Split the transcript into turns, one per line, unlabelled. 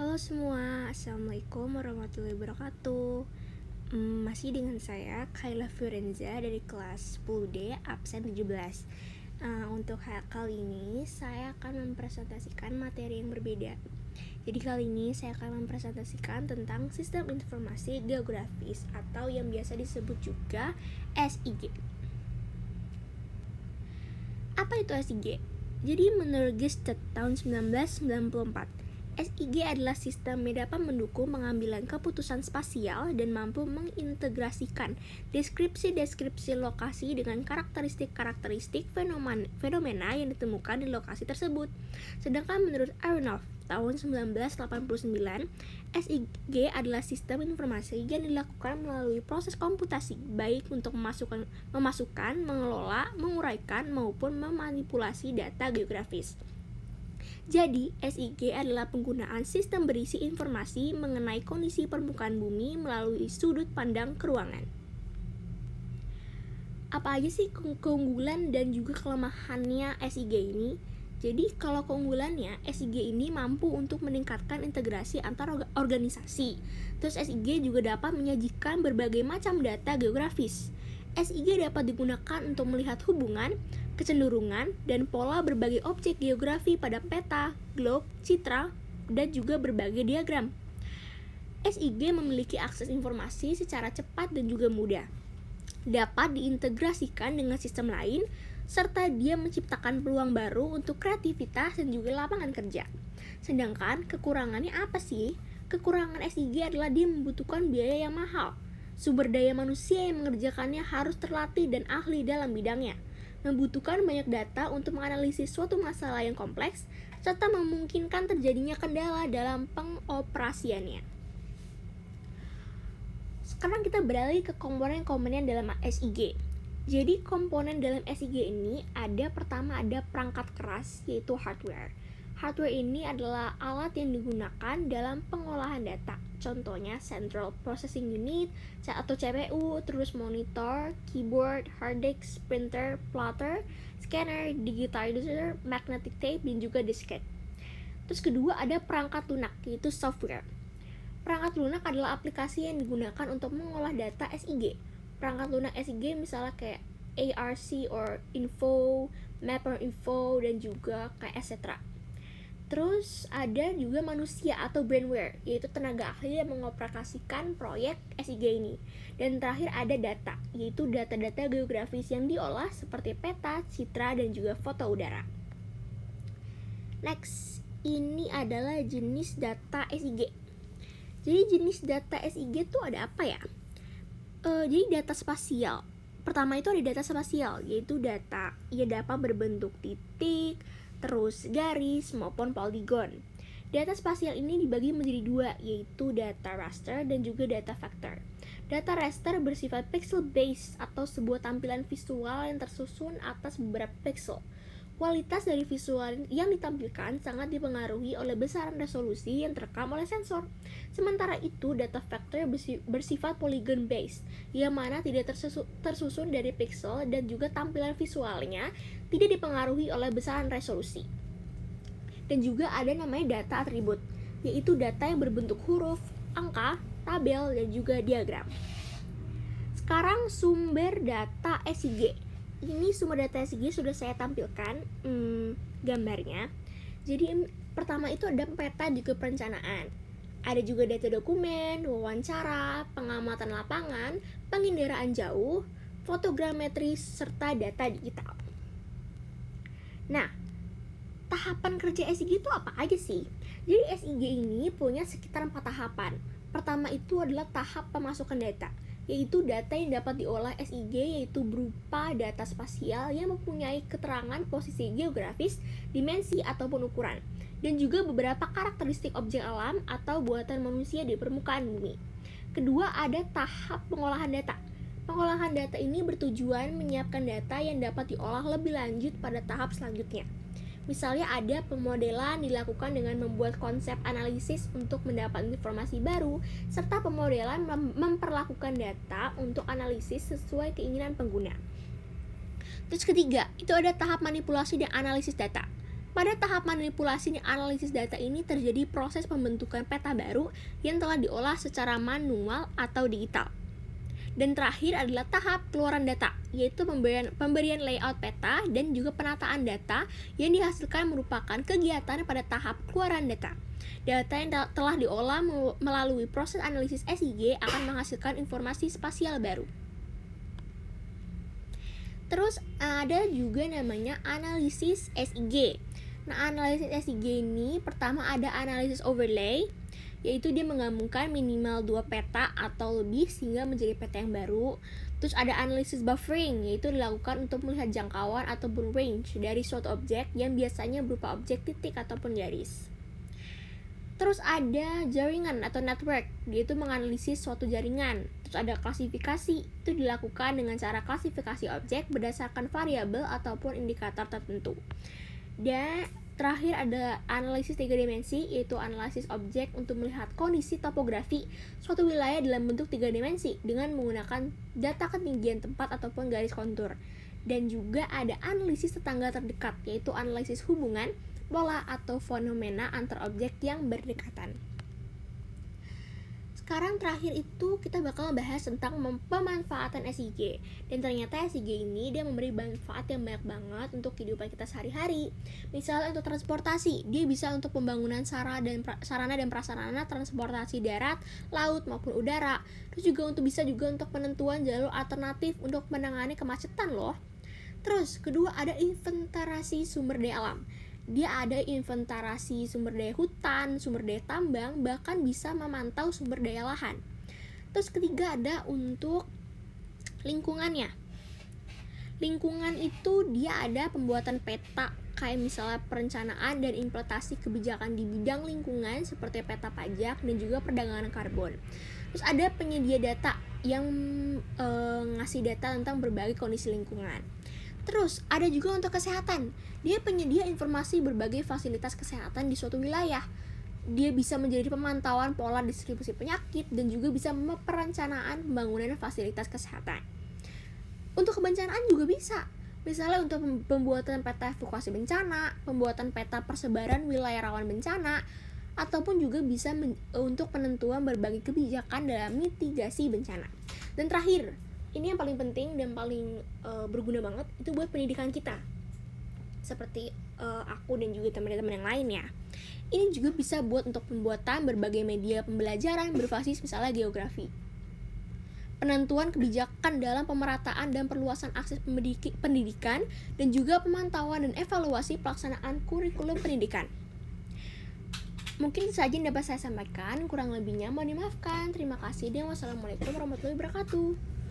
Halo semua, Assalamualaikum warahmatullahi wabarakatuh. Masih dengan saya, Kayla Firenza dari kelas 10D, absen 17. Untuk kali ini, saya akan mempresentasikan materi yang berbeda. Jadi kali ini saya akan mempresentasikan tentang Sistem Informasi Geografis atau yang biasa disebut juga SIG. Apa itu SIG? Jadi menurut Gestet tahun 1994, SIG adalah sistem yang dapat mendukung pengambilan keputusan spasial dan mampu mengintegrasikan deskripsi-deskripsi lokasi dengan karakteristik-karakteristik fenomena yang ditemukan di lokasi tersebut. Sedangkan menurut Aronoff tahun 1989, SIG adalah sistem informasi yang dilakukan melalui proses komputasi, baik untuk memasukkan, mengelola, menguraikan, maupun memanipulasi data geografis. Jadi, SIG adalah penggunaan sistem berisi informasi mengenai kondisi permukaan bumi melalui sudut pandang keruangan. Apa aja sih keunggulan dan juga kelemahannya SIG ini? Jadi, kalau keunggulannya, SIG ini mampu untuk meningkatkan integrasi antar organisasi. Terus SIG juga dapat menyajikan berbagai macam data geografis. SIG dapat digunakan untuk melihat hubungan, kecenderungan, dan pola berbagai objek geografi pada peta, globe, citra, dan juga berbagai diagram. SIG memiliki akses informasi secara cepat dan juga mudah. Dapat diintegrasikan dengan sistem lain, serta dia menciptakan peluang baru untuk kreativitas dan juga lapangan kerja. Sedangkan kekurangannya apa sih? Kekurangan SIG adalah dia membutuhkan biaya yang mahal. Sumber daya manusia yang mengerjakannya harus terlatih dan ahli dalam bidangnya, membutuhkan banyak data untuk menganalisis suatu masalah yang kompleks, serta memungkinkan terjadinya kendala dalam pengoperasiannya. Sekarang kita beralih ke komponen-komponen dalam SIG. Jadi komponen dalam SIG ini pertama ada perangkat keras, yaitu hardware. Hardware ini adalah alat yang digunakan dalam pengolahan data. Contohnya Central Processing Unit atau CPU, terus monitor, keyboard, hard disk, printer, plotter, scanner, digitizer, magnetic tape, dan juga disket. Terus kedua ada perangkat lunak, yaitu software. Perangkat lunak adalah aplikasi yang digunakan untuk mengolah data SIG. Perangkat lunak SIG misalnya kayak ARC or info, mapper info, dan juga kayak etc. Terus ada juga manusia atau brainware, yaitu tenaga ahli yang mengoperasikan proyek SIG ini. Dan terakhir ada data, yaitu data-data geografis yang diolah seperti peta, citra, dan juga foto udara. Next, ini adalah jenis data SIG. Jadi jenis data SIG itu ada apa ya? Jadi data spasial. Pertama itu ada data spasial, yaitu data yang dapat berbentuk titik, terus garis maupun poligon. Data spasial ini dibagi menjadi dua, yaitu data raster dan juga data vector. Data raster bersifat pixel based atau sebuah tampilan visual yang tersusun atas beberapa pixel. Kualitas dari visual yang ditampilkan sangat dipengaruhi oleh besaran resolusi yang terekam oleh sensor. Sementara itu, data vector bersifat polygon based, yang mana tidak tersusun dari pixel dan juga tampilan visualnya tidak dipengaruhi oleh besaran resolusi. Dan juga ada namanya data atribut, yaitu data yang berbentuk huruf, angka, tabel, dan juga diagram. Sekarang sumber data SIG. Ini sumber data SIG sudah saya tampilkan gambarnya. Jadi pertama itu ada peta juga perencanaan. Ada juga data dokumen, wawancara, pengamatan lapangan, penginderaan jauh, fotogrametri, serta data digital. Nah, tahapan kerja SIG itu apa aja sih? Jadi SIG ini punya sekitar 4 tahapan. Pertama itu adalah tahap pemasukan data, yaitu data yang dapat diolah SIG yaitu berupa data spasial yang mempunyai keterangan posisi geografis, dimensi ataupun ukuran, dan juga beberapa karakteristik objek alam atau buatan manusia di permukaan bumi. Kedua ada tahap pengolahan data. Pengolahan data ini bertujuan menyiapkan data yang dapat diolah lebih lanjut pada tahap selanjutnya. Misalnya ada pemodelan dilakukan dengan membuat konsep analisis untuk mendapat informasi baru, serta pemodelan memperlakukan data untuk analisis sesuai keinginan pengguna. Terus ketiga, itu ada tahap manipulasi dan analisis data. Pada tahap manipulasi dan analisis data ini terjadi proses pembentukan peta baru yang telah diolah secara manual atau digital. Dan terakhir adalah tahap keluaran data, yaitu pemberian layout peta dan juga penataan data yang dihasilkan merupakan kegiatan pada tahap keluaran data. Data yang telah diolah melalui proses analisis SIG akan menghasilkan informasi spasial baru. Terus ada juga namanya analisis SIG. Nah, analisis SIG ini pertama ada analisis overlay, yaitu dia menggabungkan minimal 2 peta atau lebih sehingga menjadi peta yang baru. Terus ada analisis buffering, yaitu dilakukan untuk melihat jangkauan ataupun range dari suatu objek yang biasanya berupa objek titik ataupun garis. Terus ada jaringan atau network, yaitu menganalisis suatu jaringan. Terus ada klasifikasi, itu dilakukan dengan cara klasifikasi objek berdasarkan variabel ataupun indikator tertentu. Dan terakhir ada analisis 3 dimensi, yaitu analisis objek untuk melihat kondisi topografi suatu wilayah dalam bentuk 3 dimensi dengan menggunakan data ketinggian tempat ataupun garis kontur. Dan juga ada analisis tetangga terdekat, yaitu analisis hubungan, pola atau fenomena antar objek yang berdekatan. Sekarang terakhir itu kita bakal bahas tentang pemanfaatan SIG. Dan ternyata SIG ini dia memberi manfaat yang banyak banget untuk kehidupan kita sehari-hari. Misalnya untuk transportasi, dia bisa untuk pembangunan sarana dan prasarana transportasi darat, laut maupun udara. Terus juga bisa untuk penentuan jalur alternatif untuk menangani kemacetan loh. Terus kedua ada inventarasi sumber daya alam. Dia ada inventarasi sumber daya hutan, sumber daya tambang, bahkan bisa memantau sumber daya lahan. Terus ketiga ada untuk lingkungannya. Lingkungan itu dia ada pembuatan peta, kayak misalnya perencanaan dan implementasi kebijakan di bidang lingkungan seperti peta pajak dan juga perdagangan karbon. Terus ada penyedia data yang ngasih data tentang berbagai kondisi lingkungan. Terus ada juga untuk kesehatan. Dia penyedia informasi berbagai fasilitas kesehatan di suatu wilayah. Dia bisa menjadi pemantauan pola distribusi penyakit dan juga bisa perencanaan pembangunan fasilitas kesehatan. Untuk kebencanaan juga bisa. Misalnya untuk pembuatan peta evakuasi bencana, pembuatan peta persebaran wilayah rawan bencana, ataupun juga bisa untuk penentuan berbagai kebijakan dalam mitigasi bencana. Dan terakhir, ini yang paling penting dan paling berguna banget itu buat pendidikan kita, seperti aku dan juga teman-teman yang lain ya. Ini juga bisa buat untuk pembuatan berbagai media pembelajaran berbasis misalnya geografi, penentuan kebijakan dalam pemerataan dan perluasan akses pendidikan, dan juga pemantauan dan evaluasi pelaksanaan kurikulum pendidikan. Mungkin itu saja yang dapat saya sampaikan, kurang lebihnya mohon dimaafkan. Terima kasih dan wassalamualaikum warahmatullahi wabarakatuh.